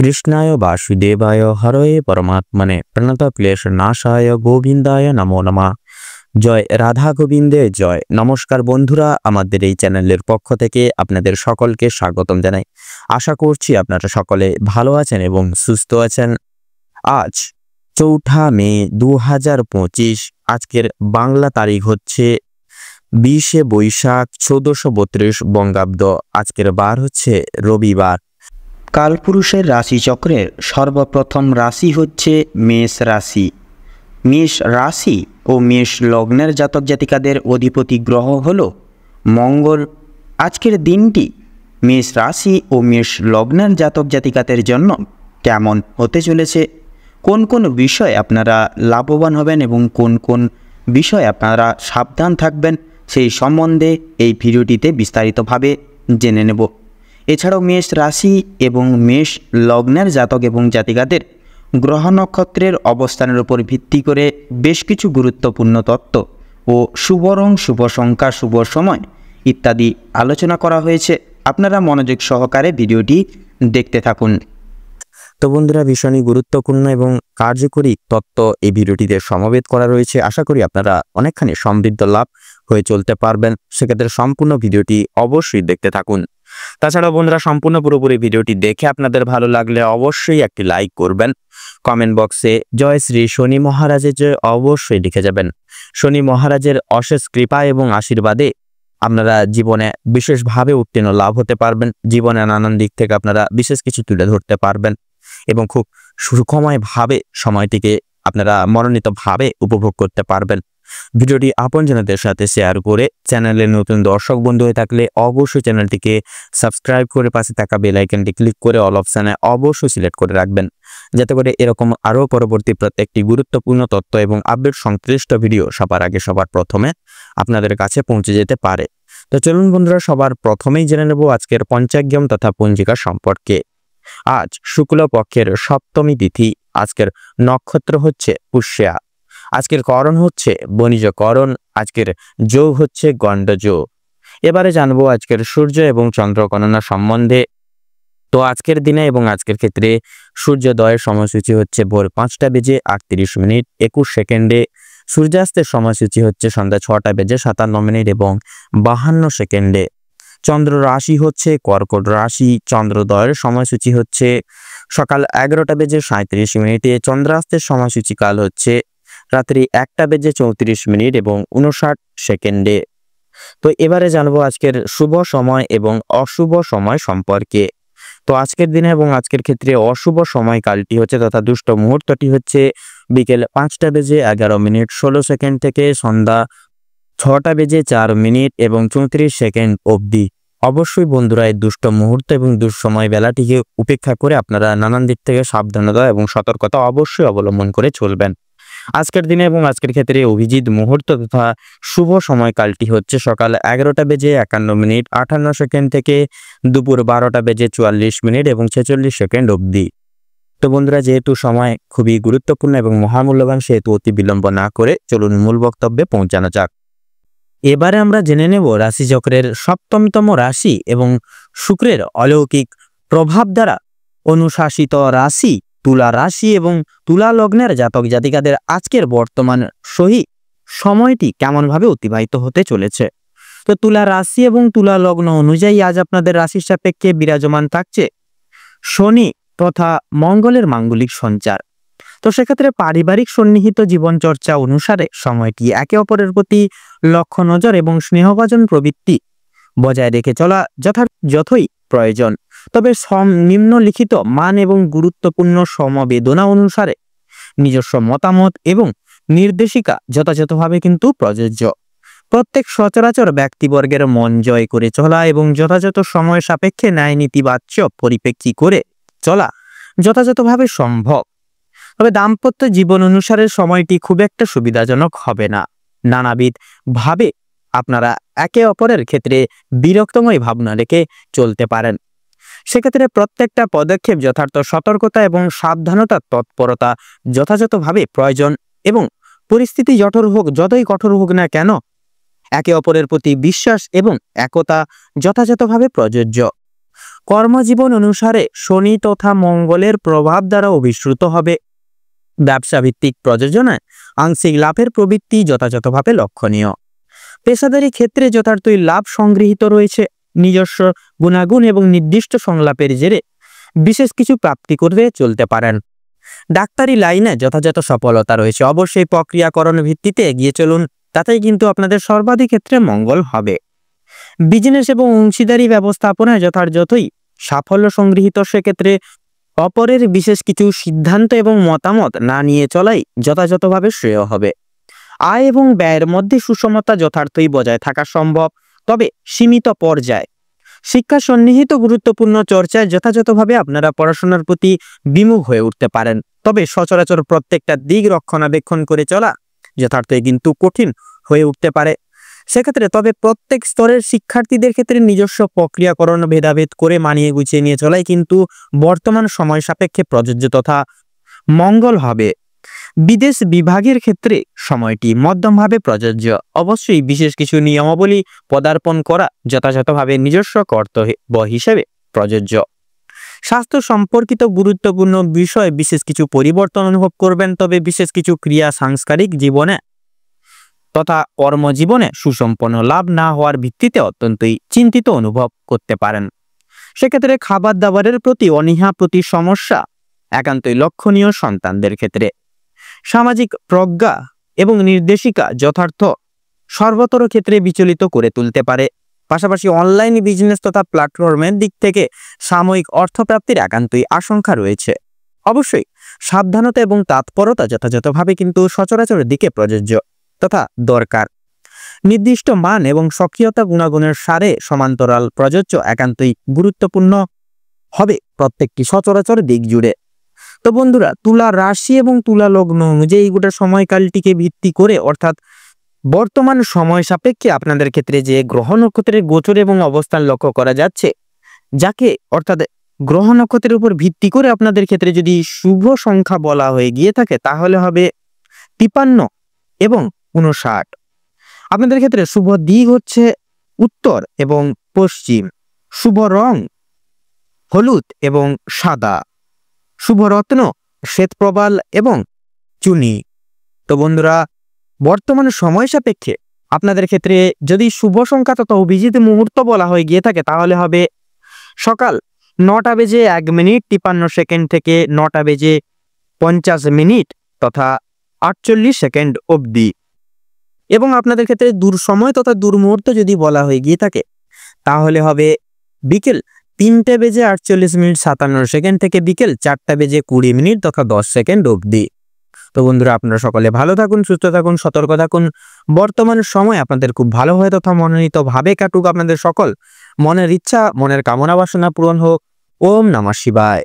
কৃষ্ণায় বাসুদেবায় হরয়ে পরমাত্মনে প্রণতক্লেশনাশায় গোবিন্দায় নমো নমঃ। জয় রাধা গোবিন্দে জয়। নমস্কার বন্ধুরা, আমাদের এই চ্যানেলের পক্ষ থেকে আপনাদের সকলকে স্বাগতম জানাই। আশা করছি আপনারা সকলে ভালো আছেন এবং সুস্থ আছেন। আজ 4 মে 2025, আজকের বাংলা তারিখ হচ্ছে 20 বৈশাখ 1432 বঙ্গাব্দ। আজকের বার হচ্ছে রবিবার। কালপুরুষের রাশিচক্রের সর্বপ্রথম রাশি হচ্ছে মেষ রাশি। মেষ রাশি ও মেষ লগ্নের জাতক জাতিকাদের অধিপতি গ্রহ হল মঙ্গল। আজকের দিনটি মেষ রাশি ও মেষ লগ্নের জাতক জাতিকাদের জন্য কেমন হতে চলেছে, কোন কোন বিষয়ে আপনারা লাভবান হবেন এবং কোন কোন বিষয়ে আপনারা সাবধান থাকবেন, সেই সম্বন্ধে এই ভিডিওটিতে বিস্তারিতভাবে জেনে নেব। এছাড়াও মেষ রাশি এবং মেষ লগ্নের জাতক এবং জাতিকাদের গ্রহ নক্ষত্রের অবস্থানের উপর ভিত্তি করে বেশ কিছু গুরুত্বপূর্ণ তত্ত্ব ও শুভ রং, শুভ সংখ্যা, শুভ সময় ইত্যাদি আলোচনা করা হয়েছে। আপনারা মনোযোগ সহকারে ভিডিওটি দেখতে থাকুন। তো বন্ধুরা, ভীষণই গুরুত্বপূর্ণ এবং কার্যকরী তত্ত্ব এই ভিডিওটিতে সমবেত করা রয়েছে। আশা করি আপনারা অনেকখানি সমৃদ্ধ লাভ হয়ে চলতে পারবেন। সেক্ষেত্রে সম্পূর্ণ ভিডিওটি অবশ্যই দেখতে থাকুন। তাছাড়াও বন্ধুরা, সম্পূর্ণ পুরোপুরি ভিডিওটি দেখে আপনাদের ভালো লাগলে অবশ্যই একটি লাইক করবেন। কমেন্ট বক্সে জয় শ্রী শনি মহারাজের জয় অবশ্যই লিখে যাবেন। শনি মহারাজের অশেষ কৃপা এবং আশীর্বাদে আপনারা জীবনে বিশেষভাবে উত্তীর্ণ লাভ হতে পারবেন। জীবনে নানান দিক থেকে আপনারা বিশেষ কিছু তুলে ধরতে পারবেন এবং খুব সুখময়ভাবে সময়টিকে আপনারা মনোনীতভাবে উপভোগ করতে পারবেন। ভিডিওটি আপনজনদের সাথে শেয়ার করে চ্যানেলের নতুন দর্শক বন্ধু হয়ে থাকলে অবশ্যই চ্যানেলটিকে সাবস্ক্রাইব করে পাশে থাকা বেল আইকনটি ক্লিক করে অল অপশানে অবশ্যই সিলেক্ট করে রাখবেন, যাতে করে এরকম আরও পরবর্তী প্রত্যেকটি গুরুত্বপূর্ণ তথ্য এবং আপডেট সংশ্লিষ্ট ভিডিও সবার আগে সবার প্রথমে আপনাদের কাছে পৌঁছে যেতে পারে। তো চলুন বন্ধুরা, সবার প্রথমেই জেনে নেব আজকের পঞ্চাঙ্গম তথা পঞ্জিকা সম্পর্কে। আজ শুক্লপক্ষের সপ্তমী তিথি। আজকের নক্ষত্র হচ্ছে পুষ্যা। আজকের করণ হচ্ছে বণিজ করণ। আজকের যোগ হচ্ছে গণ্ড যোগ। এবারে জানবো আজকের সূর্য এবং চন্দ্র গণনা সম্বন্ধে। তো আজকের দিনে এবং আজকের ক্ষেত্রে সূর্যোদয়ের সময়সূচি হচ্ছে ভোর 5:38 21 সেকেন্ডে। সূর্যাস্তের সময়সূচি হচ্ছে সন্ধ্যা 6:57 এবং 52 সেকেন্ডে। চন্দ্র রাশি হচ্ছে কর্কট রাশি। চন্দ্রোদয়ের সময়সূচি হচ্ছে সকাল 11:37। চন্দ্রাস্তের সময়সূচি কাল হচ্ছে রাত্রি 1:34 এবং 59 সেকেন্ডে। তো এবারে জানবো আজকের শুভ সময় এবং অশুভ সময় সম্পর্কে। তো আজকের দিনে এবং আজকের ক্ষেত্রে অশুভ সময় কালটি হচ্ছে তথা দুষ্ট মুহূর্তটি হচ্ছে বিকেল 5:11:16 থেকে সন্ধ্যা 6:04 এবং 34 সেকেন্ড অবধি। অবশ্যই বন্ধুরা, এই দুষ্ট মুহূর্ত এবং দুঃসময় বেলাটিকে উপেক্ষা করে আপনারা নানান দিক থেকে সাবধানতা এবং সতর্কতা অবশ্যই অবলম্বন করে চলবেন। আজকের দিনে এবং আজকের ক্ষেত্রে অভিজিৎ মুহূর্ত তথা শুভ সময়কালটি হচ্ছে সকাল 11:51 থেকে দুপুর 12:44 এবং 46 সেকেন্ড অবধি। তো বন্ধুরা, যেহেতু সময় খুবই গুরুত্বপূর্ণ এবং মহামূল্যবান, সেহেতু অতি বিলম্ব না করে চলুন মূল বক্তব্যে পৌঁছানো যাক। এবারে আমরা জেনে নেব রাশিচক্রের সপ্তমতম রাশি এবং শুক্রের অলৌকিক প্রভাব দ্বারা অনুশাসিত রাশি তুলা রাশি এবং তুলা লগ্নের জাতক জাতিকাদের আজকের বর্তমান সময়টি কেমনভাবে অতিবাহিত হতে চলেছে। তো তুলা রাশি এবং তুলা লগ্ন অনুযায়ী আজ আপনাদের রাশির সাপেক্ষে বিরাজমান থাকছে শনি তথা মঙ্গলের মাঙ্গলিক সঞ্চার। তো সেক্ষেত্রে পারিবারিক সন্নিহিত জীবনচর্চা অনুসারে সময়টি একে অপরের প্রতি লক্ষ্য নজর এবং স্নেহভাজন প্রবৃত্তি বজায় রেখে চলা যথই প্রয়োজন। তবে নিম্নলিখিত মান এবং গুরুত্বপূর্ণ সমবেদনা অনুসারে নিজস্ব মতামত এবং নির্দেশিকা যথাযথভাবে কিন্তু প্রযোজ্য। প্রত্যেক সচরাচর ব্যক্তিবর্গের মন জয় করে চলা এবং যথাযথ সময় সাপেক্ষে ন্যায় নীতিবাচ্য পরিপ্রেক্ষী করে চলা যথাযথভাবে সম্ভব। তবে দাম্পত্য জীবন অনুসারে সময়টি খুব একটা সুবিধাজনক হবে না। নানাবিধ ভাবে আপনারা একে অপরের ক্ষেত্রে বিরক্তময় ভাবনা রেখে চলতে পারেন। সেক্ষেত্রে প্রত্যেকটা পদক্ষেপ যথার্থ সতর্কতা এবং সাবধানতার তৎপরতা যথাযথভাবে প্রয়োজন এবং পরিস্থিতি যতই কঠোর হোক না কেন একে অপরের প্রতি বিশ্বাস এবং একতা যথাযথভাবে প্রযোজ্য। কর্মজীবন অনুসারে শনি তথা মঙ্গলের প্রভাব দ্বারা অভিশ্রুত হবে। ব্যবসা ভিত্তিক প্রযোজনায় আংশিক লাভের প্রবৃত্তি যথাযথভাবে লক্ষণীয়। পেশাদারি ক্ষেত্রে যথার্থই লাভ সংগৃহীত রয়েছে। নিজস্ব গুণাগুণ এবং নির্দিষ্ট সংলাপের জেরে বিশেষ কিছু প্রাপ্তি করে চলতে পারেন। ডাক্তারি লাইনে যথাযথ সফলতা রয়েছে। অবশ্যই প্রক্রিয়াকরণ ভিত্তিতে এগিয়ে চলুন, তাতেই কিন্তু আপনাদের সর্বাধিক ক্ষেত্রে মঙ্গল হবে। বিজনেস এবং অংশীদারি ব্যবস্থাপনায় যথাযথই সাফল্য সংগৃহীত। সেক্ষেত্রে অপরের বিশেষ কিছু সিদ্ধান্ত এবং মতামত না নিয়ে চলাই যথাযথভাবে শ্রেয় হবে। আয় এবং ব্যয়ের মধ্যে সুষমতা যথার্থই বজায় থাকা সম্ভব, তবে সীমিত পর্যায়ে। শিক্ষা সন্নিহিত গুরুত্বপূর্ণ চর্চায় যথাযথভাবে আপনারা পড়াশোনার প্রতি বিমুখ হয়ে উঠতে পারেন, তবে সচরাচর প্রত্যেকটা দিক রক্ষণাবেক্ষণ করে চলা যথার্থই কিন্তু কঠিন হয়ে উঠতে পারে। সেক্ষেত্রে তবে প্রত্যেক স্তরের শিক্ষার্থীদের ক্ষেত্রে নিজস্ব প্রক্রিয়াকরণ ভেদাভেদ করে মানিয়ে গুছিয়ে নিয়ে চলাই কিন্তু বর্তমান সময় সাপেক্ষে প্রযোজ্য তথা মঙ্গল হবে। বিদেশ বিভাগের ক্ষেত্রে সময়টি মধ্যমভাবে প্রযোজ্য। অবশ্যই বিশেষ কিছু নিয়মাবলী পদার্পণ করা যথাযথভাবে নিজস্ব কর্তব্য হিসেবে প্রযোজ্য। স্বাস্থ্য সম্পর্কিত গুরুত্বপূর্ণ বিষয়ে বিশেষ কিছু পরিবর্তন অনুভব করবেন, তবে বিশেষ কিছু ক্রিয়া সাংস্কারিক জীবনে তথা কর্মজীবনে সুসম্পন্ন লাভ না হওয়ার ভিত্তিতে অত্যন্তই চিন্তিত অনুভব করতে পারেন। সেক্ষেত্রে খাবার দাবারের প্রতি অনীহা প্রতি সমস্যা একান্তই লক্ষণীয়। সন্তানদের ক্ষেত্রে সামাজিক প্রজ্ঞা এবং নির্দেশিকা যথার্থ সর্বতর ক্ষেত্রে বিচলিত করে তুলতে পারে। পাশাপাশি অনলাইন বিজনেস তথা প্ল্যাটফর্মের দিক থেকে সাময়িক অর্থপ্রাপ্তির একান্তই আশঙ্কা রয়েছে। অবশ্যই সাবধানতা এবং তৎপরতা যথাযথভাবে কিন্তু সচরাচরের দিকে প্রযোজ্য তথা দরকার। নির্দিষ্ট মান এবং সক্রিয়তা গুণাগুণের সারে সমান্তরাল প্রযোজ্য একান্তই গুরুত্বপূর্ণ হবে প্রত্যেকটি সচরাচর দিক জুড়ে। তো বন্ধুরা, তুলা রাশি এবং তুলা লগ্ন অনুযায়ী গোটা সময়কালটিকে ভিত্তি করে অর্থাৎ বর্তমান সময় সাপেক্ষে আপনাদের ক্ষেত্রে যে গ্রহ নক্ষত্রের গোচর এবং অবস্থান লক্ষ্য করা যাচ্ছে, যাকে অর্থাৎ গ্রহ নক্ষত্রের উপর ভিত্তি করে আপনাদের ক্ষেত্রে যদি শুভ সংখ্যা বলা হয়ে গিয়ে থাকে তাহলে হবে 53 এবং 59। আপনাদের ক্ষেত্রে শুভ দিক হচ্ছে উত্তর এবং পশ্চিম। শুভ রং হলুদ এবং সাদা। শুভ রত্ন শ্বেতপ্রবাল এবং চুনি। তো বন্ধুরা, বর্তমান সময় সাপেক্ষে আপনাদের ক্ষেত্রে যদি শুভ সংখ্যা তথা অভিজিৎ মুহূর্ত বলা হয়ে গিয়ে থাকে তাহলে হবে সকাল 9:53 থেকে 9:50 তথা 48 অবধি। এবং আপনাদের ক্ষেত্রে দূর সময় তথা দূর মুহূর্ত যদি বলা হয়ে গিয়ে থাকে তাহলে হবে বিকেল 3:48 থেকে বিকেল 4:20 তথা 10 অবধি। তো বন্ধুরা, আপনারা সকলে ভালো থাকুন, সুস্থ থাকুন, সতর্ক থাকুন। বর্তমান সময় আপনাদের খুব ভালো হয় তথা মনোনীত ভাবে কাটুক। আপনাদের সকল মনের ইচ্ছা, মনের কামনা বাসনা পূরণ হোক। ওম নমঃ শিবায়।